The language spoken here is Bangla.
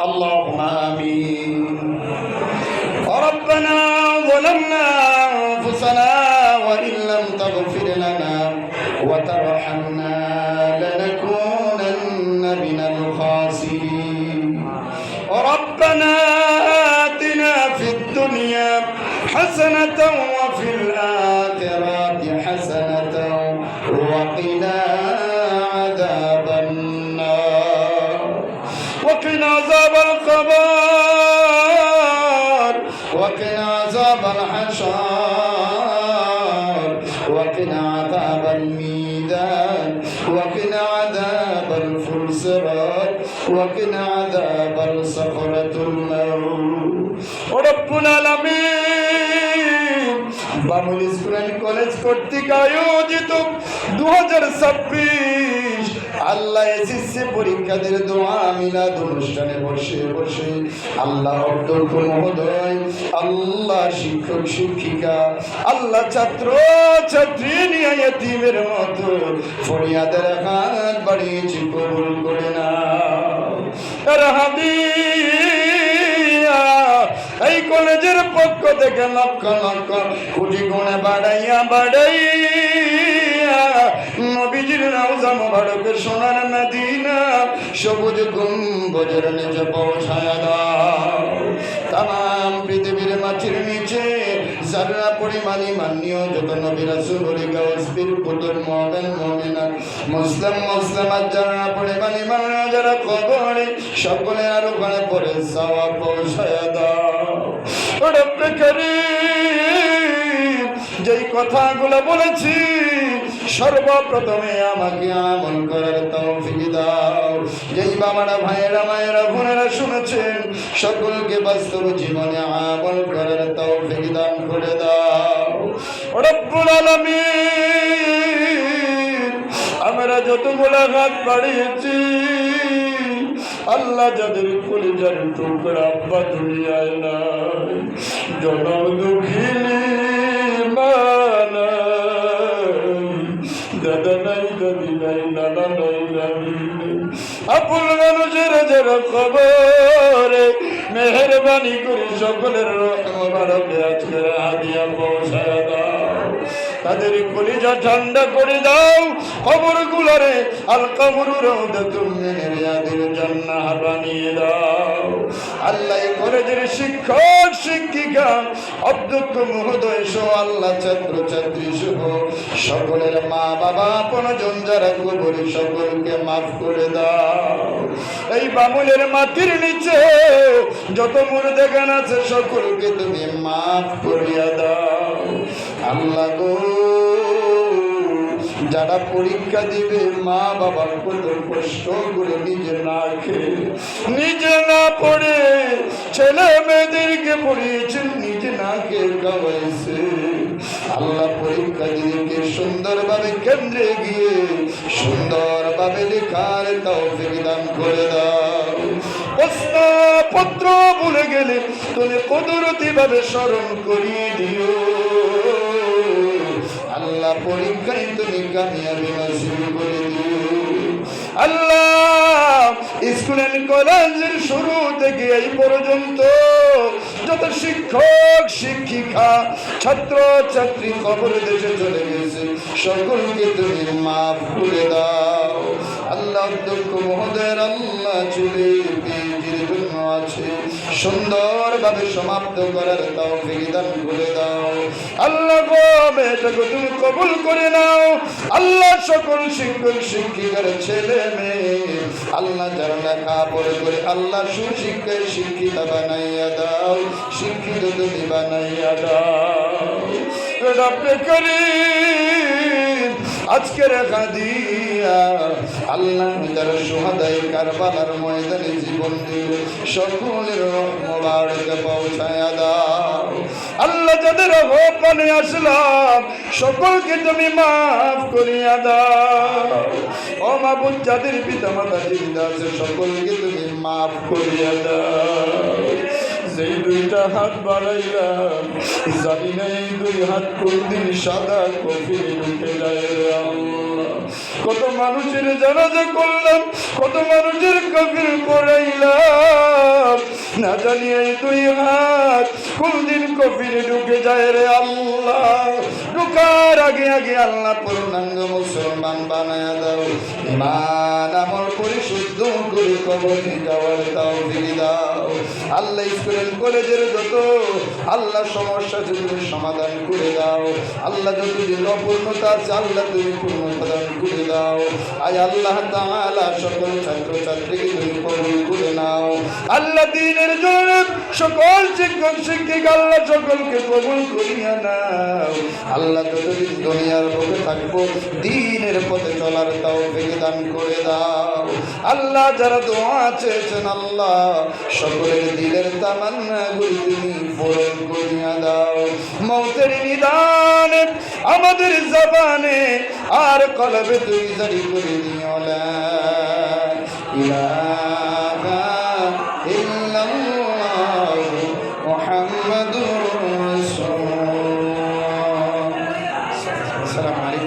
اللهم آمين. ربنا ظلمنا أنفسنا وإن لم تغفر لنا وترحمنا لنكونن من الخاسرين. ربنا آتنا في الدنيا حسنة وفي الآخرة حسنة وقنا عذاب النار وقنا عذاب القبر وقنا عذاب الحشر وقنا عذاب الميزان وقنا عذاب الفلسرات وقنا عذاب الصخرة الموت. ربنا العالمين বামুল স্কুল অ্যান্ড কলেজ কর্তৃক আয়োজিত 2026 আল্লাহ এসএসসি পরীক্ষাদের দোয়া মিলাদ অনুষ্ঠানে বসে বসে আল্লাহ অধ্যক্ষ মহোদয়, আল্লাহ শিক্ষক শিক্ষিকা, আল্লাহ ছাত্র ছাত্রী নিয়ে ইতিমের মতো ফরিয়াদের হাত বাড়িয়েছি, কবুল করে নাও। এই কলেজের পক্ষ থেকে লক্ষ লক্ষ কোটি গুণে বাড়াইয়া নবীজির রওজা মুবারকের সোনার মদিনা সবুজ গম্বুজের নিচে পৌঁছায়া দাও। তাম পৃথিবীর মাটির নিচে যারা পরিমাণী মান্যীয় যত নবী রাসূল গাউস পীর কুতুব মুমিন মুমিনাত মুসলিমাত যারা পরিমাণী মান্যীয় যারা কবরে সকলে আর ওখানে পড়ে সওয়াব পৌঁছায়া দাও। রব্বে কারীম, যেই কথাগুলো বলেছি সর্বপ্রথমে আমাকে আমল করার তৌফিক দাও। যেই বাবারা ভাইয়েরা মায়েরা বোনেরা শুনেছেন সকলকে বাস্তব জীবনে আমল করার তৌফিক দান করে দাও। রব্বুল আলামিন, আমরা যতগুলো হাত বাড়িয়েছি আল্লাহ যাদের কলিজার টুকরা আব্বা দুনিয়ায় নাই, জনম দুঃখিনী মা নাই, দাদা নাই, দাদি নাই, নানা নাই, নানি নেই, আপন মানুষের যারা খবরে মেহেরবানি করে সকলের রহমতে আজকের হাদিয়া পৌঁছায় দাও। তাদের কলিজা ঠান্ডা করে দাও, কবরগুলোরে আল কবর রাউদাতুম মিন রিয়াদিল জান্নাহ বানিয়ে দাও। আল্লাহ কলেজের শিক্ষক শিক্ষিকা অধ্যক্ষ মহোদয় সহ আল্লাহ ছাত্র ছাত্রী সহ সকলের মা বাবা আপনজন যারা কবরে সকলকে মাফ করে দাও। এই বামুলের মাটির নিচে যত মুর্দাগান আছে সকলকে তুমি মাফ করিয়া দাও। আল্লাহ গো, যারা পরীক্ষা দিবে মা বাবার কত কষ্ট করে নিজে না খেয়ে নিজে না পড়ে ছেলে মেয়েদেরকে পড়িয়েছেন, নিজে না খেয়ে খাওয়াইছে। আল্লাহ পরীক্ষা দিদিকে সুন্দরভাবে কেন্দ্রে গিয়ে সুন্দরভাবে লেখার তৌফিক দান করে দাও। প্রশ্নপত্র ভুলে গেলে তুমি কুদরতি ভাবে স্মরণ করিয়ে দিও। আল্লাহ পরীক্ষায় তুমি কামিয়াবি নসিব করে দিও। আল্লাহ স্কুল এন্ড কলেজের শুরু থেকে এই পর্যন্ত যত শিক্ষক শিক্ষিকা ছাত্র ছাত্রী কবর দেশে চলে গেছে সকলকে তুমি মাফ করে দাও। আল্লাহ অধ্যক্ষ মহোদয়ের আল্লাহ চলে পেয়েছির জন্য আছে সুন্দরভাবে সমাপ্ত করার তৌফিক দান করে দাও। আল্লাহ গো, মেয়েটাকে তুমি কবুল করে নাও। আল্লাহ সকল শিক্ষক শিক্ষিকার ছেলে মেয়ে আল্লাহ যারা লেখা পড়ে করে আল্লাহ সুশিক্ষায় শিক্ষিতা বানাইয়া দাও, শিক্ষিত তুমি বানাইয়া দাও। রব্বে কারীম, আজকের হাদিয়া আল্লাহ যারা সুহাদায়ে কারবালার ময়দানে জীবন দিল সকলের মোবারকে পৌঁছায়া দাও। আল্লাহ যাদের অভাবে আসলাম সকলকে তুমি মাফ করিয়া দাও। ও মাবুদ, যাদের পিতা মাতা জিন্দা আছে সকলকে তুমি মাফ করিয়া দাও। যেই দুইটা হাত বাড়াইলাম জানি না এই দুই হাত কোনদিন সাদা কফিনে ঢুকে যায়। কত মানুষের জানাজা করলাম, কত মানুষের কফিন পড়াইলাম, না জানি এই দুই হাত কোন দিন কফিনে ঢুকে যায় রে আল্লাহ। ঢুকার আগে আগে আল্লাহ পূর্ণাঙ্গ মুসলমান বানায়া দাও, ইমান আমল পরিশুদ্ধ করে কবরে যাওয়ার তৌফিক দাও। আল্লাহ স্কুল কলেজের যত আল্লাহ সমস্যা তুমি সমাধান করে দাও। আল্লাহ যতদিন অপূর্ণতা আছে আল্লাহ তুমি পূর্ণতা দান করে দাও। আজ আল্লাহ তাআলা সকল ছাত্র ছাত্রীকে তুমি কবুল করে নাও। আল্লাহ দ্বীনের জন্য সকল শিক্ষক শিক্ষিকা আল্লাহ সকলকে কবুল করিয়া নাও। আল্লাহ যতদিন দুনিয়ার বুকে থাকবো দ্বীনের পথে চলার তৌফিক দান করে দাও। আল্লাহ যারা দোয়া চেয়েছেন আল্লাহ সকলের দিলের তামান্না গুলি তুমি পূরণ করিয়া দাও। মৌতের নিদানে আমাদের জবানে আর কলবে তুমি জারি করে দিও লা ইলাহা ইল্লাল্লাহ মুহাম্মাদুর রাসূলুল্লাহ। আসসালামু আলাইকুম।